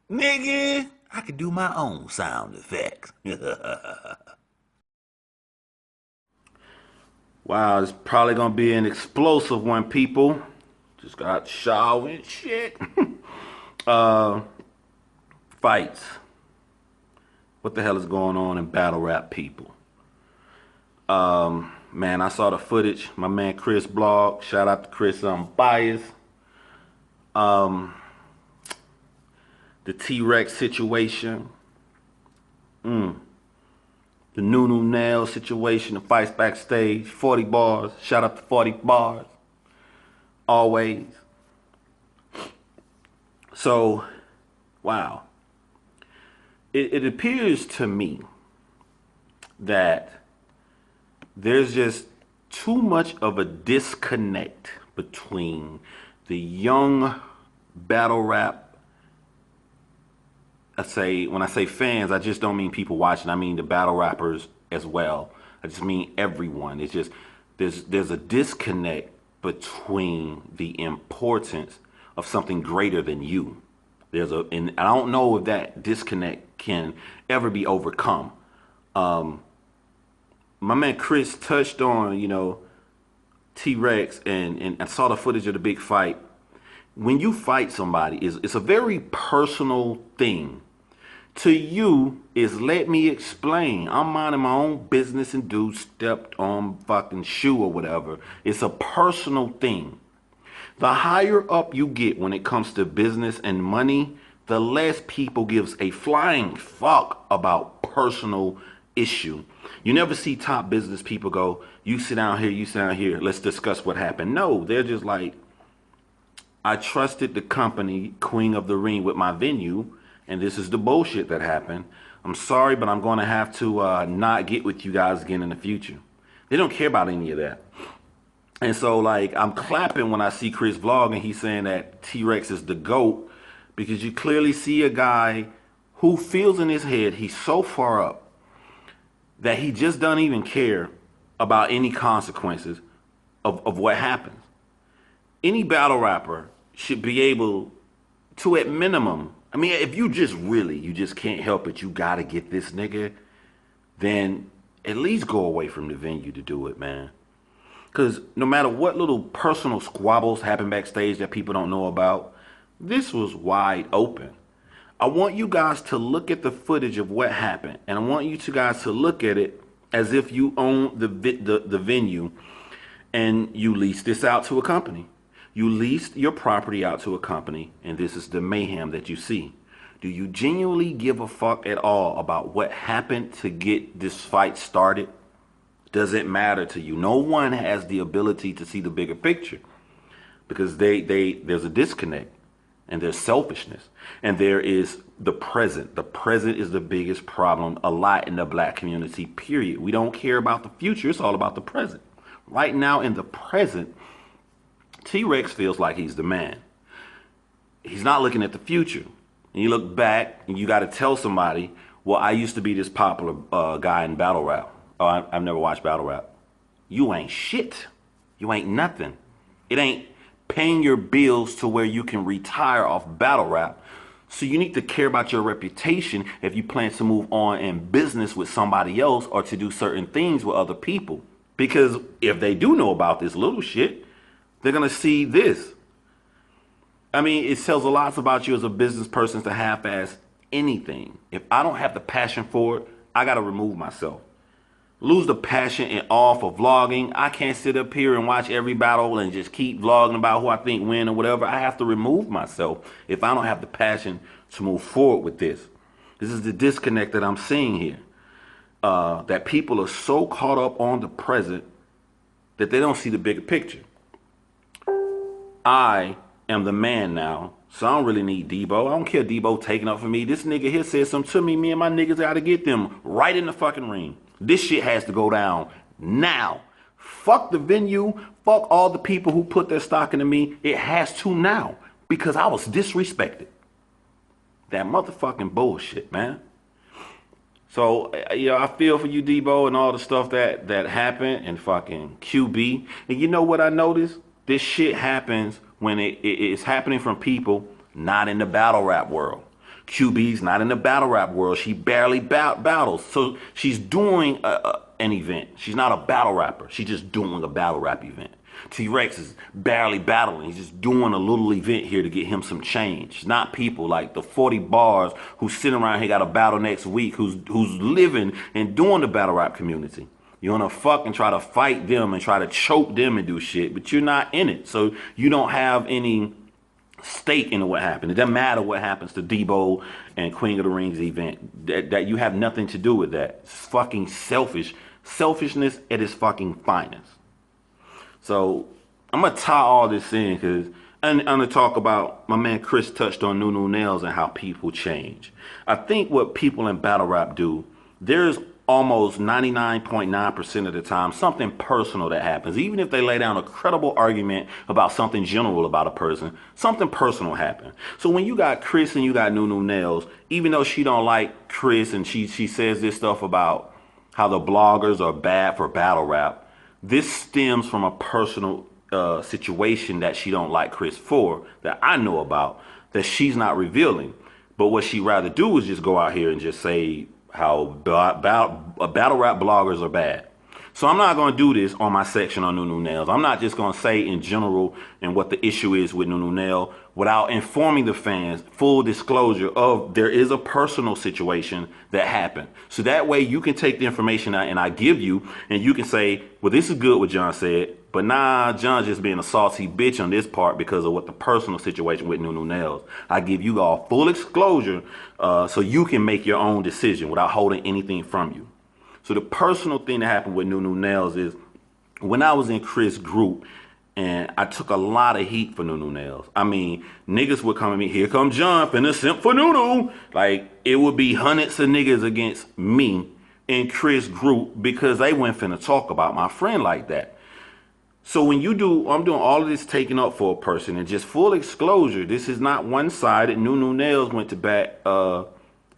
Nigga, I could do my own sound effects. Wow, it's probably gonna be an explosive one, people. Just got shower and shit. uh, Fights. What the hell is going on in battle rap, people? Man, I saw the footage. My man Chris blog. Shout out to Chris. I'm biased. Um, the T-Rex situation. The NuNu Nellz situation. The fights backstage. 40 bars. Shout out to 40 bars. Always. So, wow. It appears to me that there's just too much of a disconnect between the young battle rap. When I say fans, I just don't mean people watching. I mean the battle rappers as well. I just mean everyone. It's just there's a disconnect between the importance of something greater than you. And I don't know if that disconnect can ever be overcome. My man Chris touched on, T-Rex, and I saw the footage of the big fight. When you fight somebody, it's a very personal thing. To you is, let me explain. I'm minding my own business and dude stepped on fucking shoe or whatever. It's a personal thing. The higher up you get when it comes to business and money, the less people gives a flying fuck about personal issue. You never see top business people go, you sit down here, you sit down here, let's discuss what happened. No, they're just like, I trusted the company, Queen of the Ring, with my venue, and this is the bullshit that happened. I'm sorry, but I'm going to have to not get with you guys again in the future. They don't care about any of that. And so, like, I'm clapping when I see Chris vlog and he's saying that T-Rex is the GOAT, because you clearly see a guy who feels in his head he's so far up that he just doesn't even care about any consequences of what happens. Any battle rapper should be able to, at minimum, I mean, if you just can't help it, you gotta get this nigga, then at least go away from the venue to do it, man. Because no matter what little personal squabbles happen backstage that people don't know about, this was wide open. I want you guys to look at the footage of what happened, and I want you two guys to look at it as if you own the venue and you leased this out to a company. You leased your property out to a company, and this is the mayhem that you see. Do you genuinely give a fuck at all about what happened to get this fight started? Does it matter to you? No one has the ability to see the bigger picture, because there's a disconnect, and there's selfishness, and there is the present. The present is the biggest problem a lot in the black community, period. We don't care about the future. It's all about the present. Right now in the present, T-Rex feels like he's the man. He's not looking at the future. And you look back and you got to tell somebody, well, I used to be this popular guy in battle rap. Oh, I've never watched battle rap. You ain't shit. You ain't nothing. It ain't paying your bills to where you can retire off battle rap. So you need to care about your reputation if you plan to move on in business with somebody else or to do certain things with other people. Because if they do know about this little shit, they're going to see this. I mean, it tells a lot about you as a business person to half-ass anything. If I don't have the passion for it, I got to remove myself. Lose the passion and awe for vlogging. I can't sit up here and watch every battle and just keep vlogging about who I think win or whatever. I have to remove myself if I don't have the passion to move forward with this. This is the disconnect that I'm seeing here. That people are so caught up on the present that they don't see the bigger picture. I am the man now, so I don't really need Debo. I don't care Debo taking up for me. This nigga here said something to me. Me and my niggas got to get them right in the fucking ring. This shit has to go down now. Fuck the venue. Fuck all the people who put their stock into me. It has to now, because I was disrespected. That motherfucking bullshit, man. So, I feel for you, Debo, and all the stuff that happened, and fucking QB. And you know what I noticed? This shit happens when it's happening from people not in the battle rap world. QB's not in the battle rap world. She barely battles. So she's doing an event. She's not a battle rapper. She's just doing a battle rap event. T-Rex is barely battling. He's just doing a little event here to get him some change. It's not people like the 40 bars who's sitting around here got a battle next week, who's living and doing the battle rap community. You want to fucking try to fight them and try to choke them and do shit, but you're not in it. So you don't have any stake in what happened. It doesn't matter what happens to Debo and Queen of the Rings event. That you have nothing to do with that. It's fucking selfish. Selfishness at its fucking finest. So I'm going to tie all this in because I'm going to talk about, my man Chris touched on NuNu Nellz and how people change. I think what people in battle rap do, there's almost 99.9% of the time something personal that happens. Even if they lay down a credible argument about something general about a person, something personal happened. So when you got Chris and you got NuNu Nellz, even though she don't like Chris and she says this stuff about how the bloggers are bad for battle rap, this stems from a personal situation that she don't like Chris for, that I know about, that she's not revealing. But what she'd rather do is just go out here and just say how battle rap bloggers are bad. So I'm not going to do this on my section on NuNu Nellz. I'm not just going to say in general and what the issue is with NuNu Nellz without informing the fans, full disclosure of there is a personal situation that happened. So that way you can take the information and I give you and you can say, well, this is good what John said, but nah, John's just being a salty bitch on this part because of what the personal situation with NuNu Nellz. I give you all full disclosure so you can make your own decision without holding anything from you. So the personal thing that happened with NuNu Nellz is when I was in Chris' group and I took a lot of heat for NuNu Nellz. I mean, niggas would come at me, here come John, finna simp for NuNu. Like, it would be hundreds of niggas against me in Chris' group because they went finna talk about my friend like that. So when you do, I'm doing all of this taking up for a person and just full disclosure, this is not one-sided. NuNu Nellz went to bat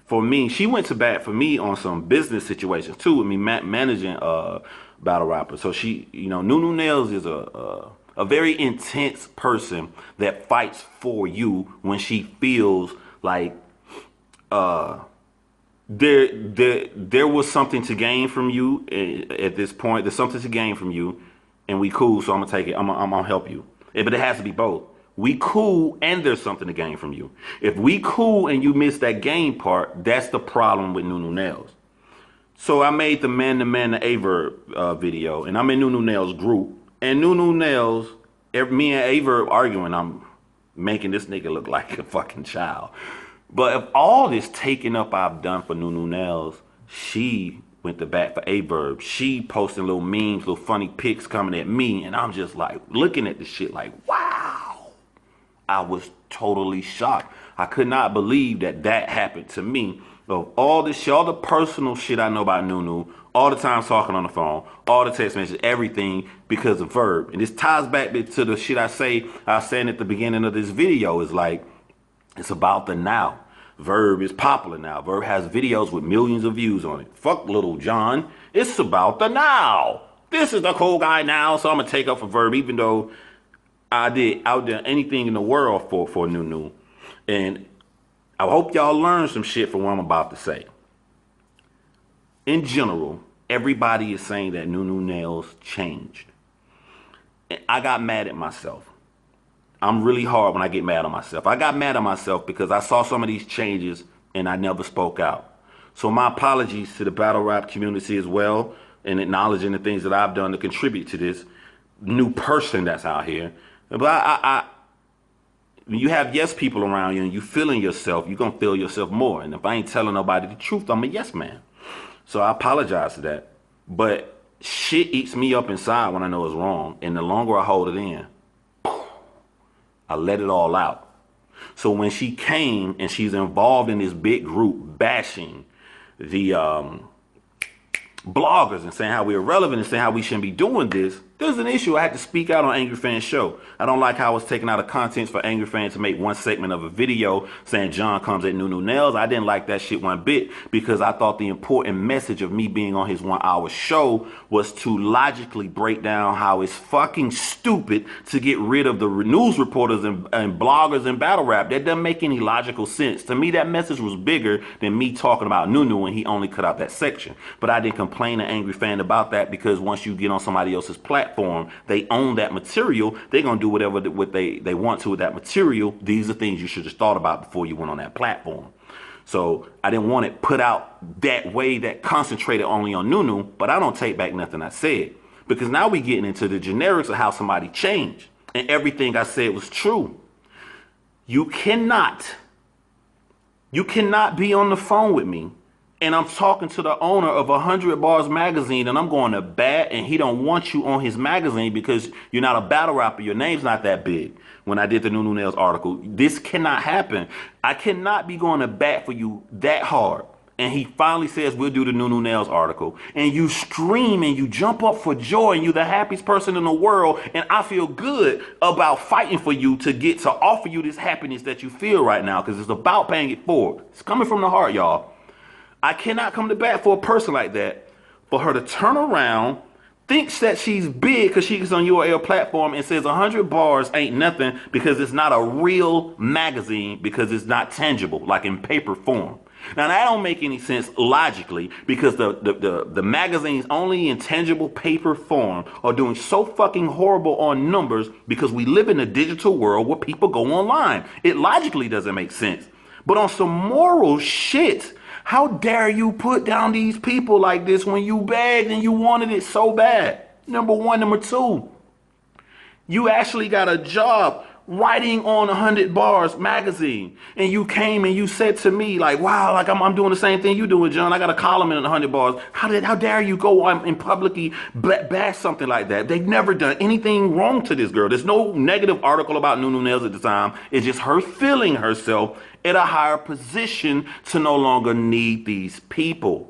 for me. She went to bat for me on some business situations too, with me managing battle rappers. So she, you know, NuNu Nellz is a very intense person that fights for you when she feels like there was something to gain from you at this point. There's something to gain from you, and we cool. So I'm gonna take it. I'm gonna help you. But it has to be both. We cool and there's something to gain from you. If we cool and you miss that gain part, that's the problem with NuNu Nellz. So I made the man to Averb video, and I'm in NuNu Nellz group. And NuNu Nellz, me and Averb arguing, I'm making this nigga look like a fucking child. But if all this taking up I've done for NuNu Nellz, she went to bat for Averb. She posting little memes, little funny pics coming at me, and I'm just like looking at the shit like, wow. I was totally shocked. I could not believe that happened to me. Of all this shit, all the personal shit I know about NuNu, all the time talking on the phone, all the text messages, everything because of Verb. And this ties back to the shit I was saying at the beginning of this video is like, it's about the now. Verb is popular now. Verb has videos with millions of views on it. Fuck Little John. It's about the now. This is the cool guy now, so I'm going to take up for Verb, even though I did anything in the world for NuNu. And I hope y'all learn some shit from what I'm about to say. In general, everybody is saying that NuNu Nellz changed. And I got mad at myself. I'm really hard when I get mad at myself. I got mad at myself because I saw some of these changes and I never spoke out. So my apologies to the battle rap community as well, and acknowledging the things that I've done to contribute to this new person that's out here. But when you have yes people around you and you feeling yourself, you're going to feel yourself more. And if I ain't telling nobody the truth, I'm a yes man. So I apologize for that. But shit eats me up inside when I know it's wrong. And the longer I hold it in, I let it all out. So when she came and she's involved in this big group bashing the bloggers and saying how we're irrelevant and saying how we shouldn't be doing this There's an issue. I had to speak out on Angry Fan's show. I don't like how I was taken out of context for Angry Fan to make one segment of a video saying John comes at NuNu Nellz. I didn't like that shit one bit because I thought the important message of me being on his 1 hour show was to logically break down how it's fucking stupid to get rid of the news reporters and bloggers and battle rap. That doesn't make any logical sense. To me, that message was bigger than me talking about NuNu and he only cut out that section. But I didn't complain to Angry Fan about that because once you get on somebody else's platform, they own that material. They're going to do whatever they want to with that material. These are things you should have thought about before you went on that platform. So I didn't want it put out that way, that concentrated only on NuNu, but I don't take back nothing I said. Because now we're getting into the generics of how somebody changed. And everything I said was true. You cannot be on the phone with me and I'm talking to the owner of 100 Bars magazine and I'm going to bat and he don't want you on his magazine because you're not a battle rapper. Your name's not that big. When I did the NuNu Nellz article, this cannot happen. I cannot be going to bat for you that hard. And he finally says, we'll do the NuNu Nellz article. And you scream and you jump up for joy and you're the happiest person in the world. And I feel good about fighting for you to get to offer you this happiness that you feel right now because it's about paying it forward. It's coming from the heart, y'all. I cannot come to bat for a person like that, for her to turn around, thinks that she's big because she's on URL platform and says 100 bars ain't nothing because it's not a real magazine because it's not tangible, like in paper form. Now, that don't make any sense logically because the magazines only in tangible paper form are doing so fucking horrible on numbers because we live in a digital world where people go online. It logically doesn't make sense. But on some moral shit, how dare you put down these people like this when you begged and you wanted it so bad? Number one. Number two, you actually got a job writing on 100 Bars magazine. And you came and you said to me like, wow, like I'm doing the same thing you doing, John. I got a column in 100 Bars. How dare you go and publicly bash something like that? They've never done anything wrong to this girl. There's no negative article about NuNu Nellz at the time. It's just her feeling herself at a higher position to no longer need these people.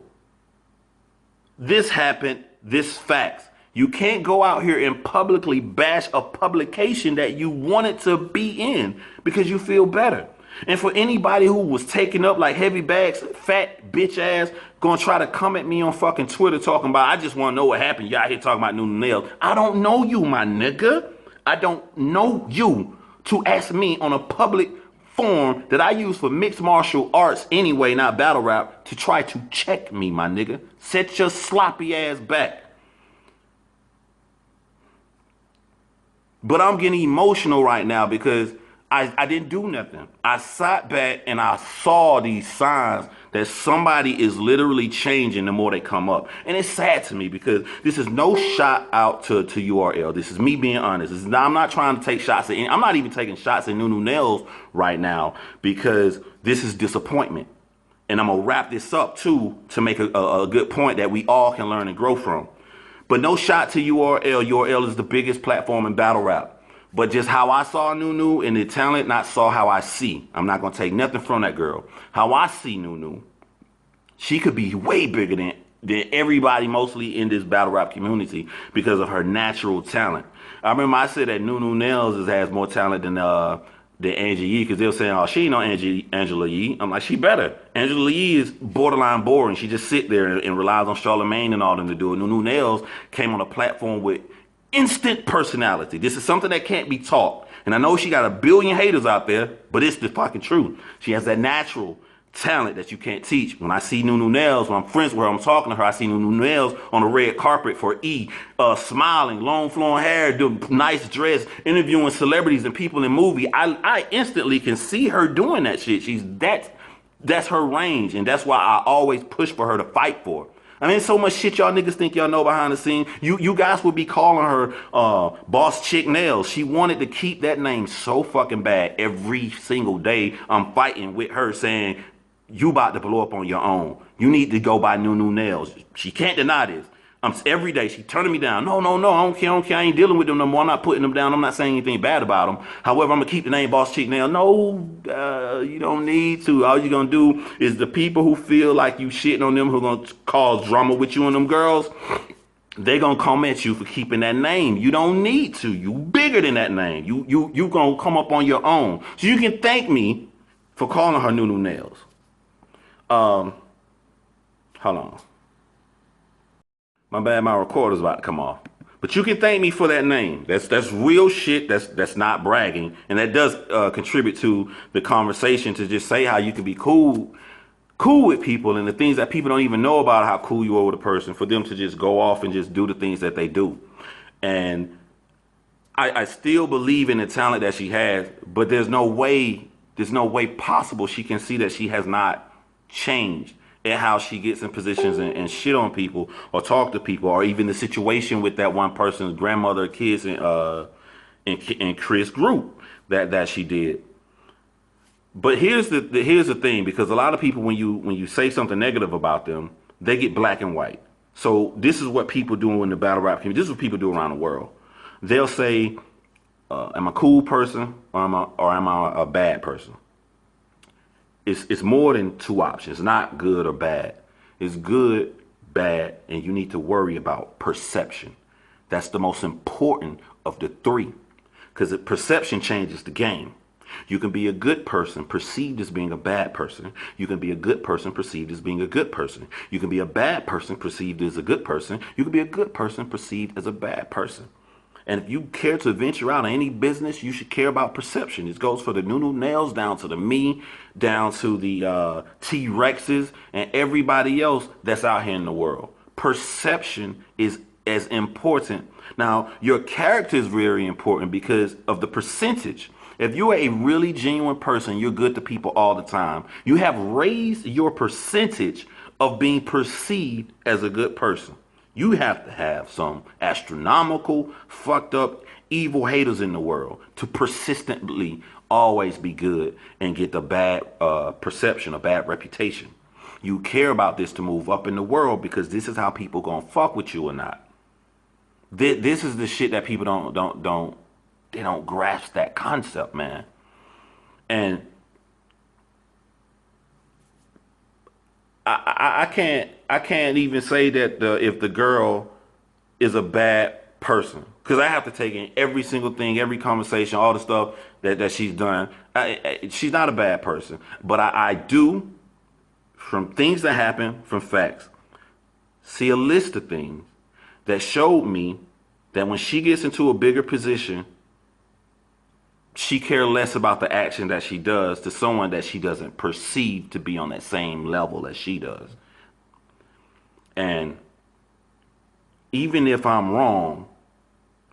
This happened, this facts. You can't go out here and publicly bash a publication that you wanted to be in because you feel better. And for anybody who was taking up like heavy bags, fat bitch ass, gonna try to come at me on fucking Twitter talking about, I just want to know what happened. Y'all here talking about NuNu Nellz. I don't know you, my nigga. I don't know you to ask me on a public form that I use for mixed martial arts anyway, not battle rap, to try to check me, my nigga. Set your sloppy ass back. But I'm getting emotional right now because I didn't do nothing. I sat back and I saw these signs that somebody is literally changing the more they come up. And it's sad to me because this is no shot out to URL. This is me being honest. I'm not trying to take shots at I'm not even taking shots at NuNu Nellz right now because this is disappointment. And I'm going to wrap this up too to make a good point that we all can learn and grow from. But no shot to URL. URL is the biggest platform in battle rap. But just how I saw NuNu and the talent, not saw how I see. I'm not going to take nothing from that girl. How I see NuNu, she could be way bigger than everybody mostly in this battle rap community because of her natural talent. I remember I said that NuNu Nellz has more talent than Angie Yee because they were saying, oh, she ain't no Angela Yee. I'm like, she better. Angela Yee is borderline boring. She just sit there and relies on Charlamagne and all them to do it. NuNu Nellz came on a platform with instant personality. This is something that can't be taught. And I know she got a billion haters out there, but it's the fucking truth. She has that natural talent that you can't teach. When I see NuNu Nellz, when I'm friends with her, I'm talking to her, I see NuNu Nellz on the red carpet for E, smiling, long flowing hair, doing nice dress, interviewing celebrities and people in movie. I instantly can see her doing that shit. That's her range, and that's why I always push for her to fight for. I mean, so much shit y'all niggas think y'all know behind the scene. You guys would be calling her Boss Chick Nellz. She wanted to keep that name so fucking bad. Every single day I'm fighting with her saying, you about to blow up on your own. You need to go by NuNu Nellz. She can't deny this. Every day she turning me down. No, I don't care. I ain't dealing with them no more. I'm not putting them down. I'm not saying anything bad about them. However, I'm going to keep the name Boss Chick Nellz. No, you don't need to. All you're going to do is the people who feel like you shitting on them, who are going to cause drama with you and them girls, They're gonna come at you for keeping that name. You don't need to. You bigger than that name. You gonna come up on your own. So you can thank me for calling her NuNu Nellz. Um, Hold on. My bad, my recorder's about to come off. But you can thank me for that name. That's real shit. That's not bragging, and that does contribute to the conversation to just say how you can be cool with people and the things that people don't even know about how cool you are with a person. For them to just go off and just do the things that they do, and I still believe in the talent that she has, but there's no way possible she can see that she has not changed and how she gets in positions and shit on people or talk to people, or even the situation with that one person's grandmother, kids, in Chris group that she did. But here's the thing, because a lot of people, when you say something negative about them, they get black and white. So this is what people do in the battle rap community. This is what people do around the world. They'll say, "Am I a cool person or am I a bad person?" It's more than two options. It's not good or bad. It's good, bad, and you need to worry about perception. That's the most important of the three, because perception changes the game. You can be a good person perceived as being a bad person. You can be a good person perceived as being a good person. You can be a bad person perceived as a good person. You can be a good person perceived as a bad person. And if you care to venture out in any business, you should care about perception. This goes for the NuNu Nellz, down to the me, down to the T-Rexes, and everybody else that's out here in the world. Perception is as important. Now, your character is very important because of the percentage. If you're a really genuine person, you're good to people all the time, you have raised your percentage of being perceived as a good person. You have to have some astronomical, fucked up, evil haters in the world to persistently always be good and get the bad perception, a bad reputation. You care about this to move up in the world, because this is how people gonna fuck with you or not. This is the shit that people don't grasp that concept, man. And I can't even say that if the girl is a bad person, because I have to take in every single thing, every conversation, all the stuff that she's done. She's not a bad person, but I do, from things that happen, from facts, see a list of things that showed me that when she gets into a bigger position, she cares less about the action that she does to someone that she doesn't perceive to be on that same level as she does. And even if I'm wrong,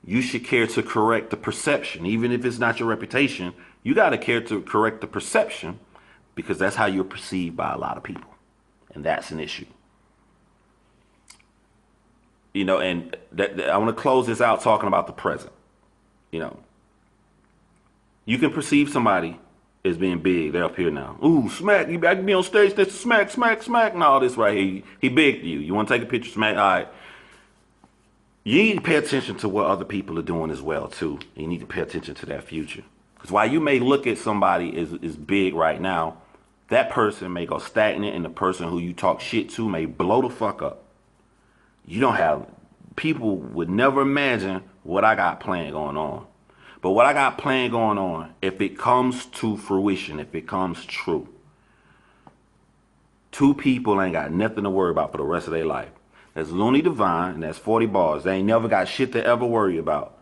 you should care to correct the perception. Even if it's not your reputation, you got to care to correct the perception, because that's how you're perceived by a lot of people. And that's an issue. You know, and I want to close this out talking about the present. You know, you can perceive somebody as being big. They're up here now. Ooh, Smack. I can be on stage. That's Smack, Smack, Smack. And all this right here. He big to you. You want to take a picture, Smack? All right. You need to pay attention to what other people are doing as well, too. You need to pay attention to that future. Because while you may look at somebody as big right now, that person may go stagnant, and the person who you talk shit to may blow the fuck up. You don't have, people would never imagine what I got planned going on. But what I got planned going on, if it comes to fruition, if it comes true, two people ain't got nothing to worry about for the rest of their life. That's Looney Divine, and that's 40 bars. They ain't never got shit to ever worry about.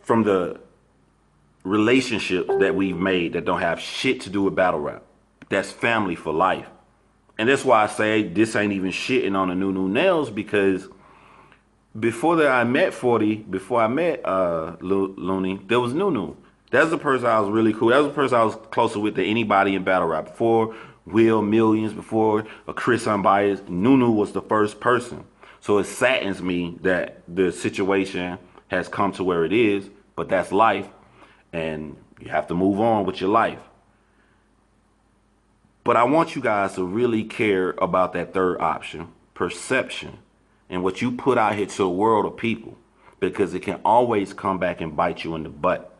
From the relationships that we've made that don't have shit to do with battle rap. That's family for life. And that's why I say this ain't even shitting on the NuNu Nellz, because before I met 40, before I met Looney, there was NuNu. That's the person I was really cool. That was the person I was closer with than anybody in battle rap. Before Will Millions, before Chris Unbiased, NuNu was the first person. So it saddens me that the situation has come to where it is, but that's life, and you have to move on with your life. But I want you guys to really care about that third option, perception, and what you put out here to the world of people, because it can always come back and bite you in the butt.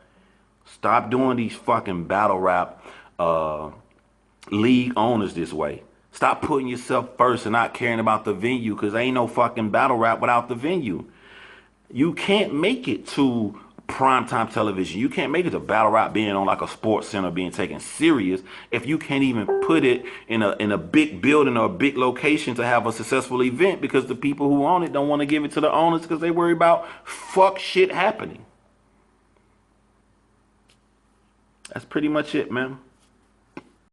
Stop doing these fucking battle rap league owners this way. Stop putting yourself first and not caring about the venue, because ain't no fucking battle rap without the venue. You can't make it to primetime television. You can't make it to battle rap being on like a sports center being taken serious if you can't even put it in a big building or a big location to have a successful event, because the people who own it don't want to give it to the owners because they worry about fuck shit happening. That's pretty much it, man.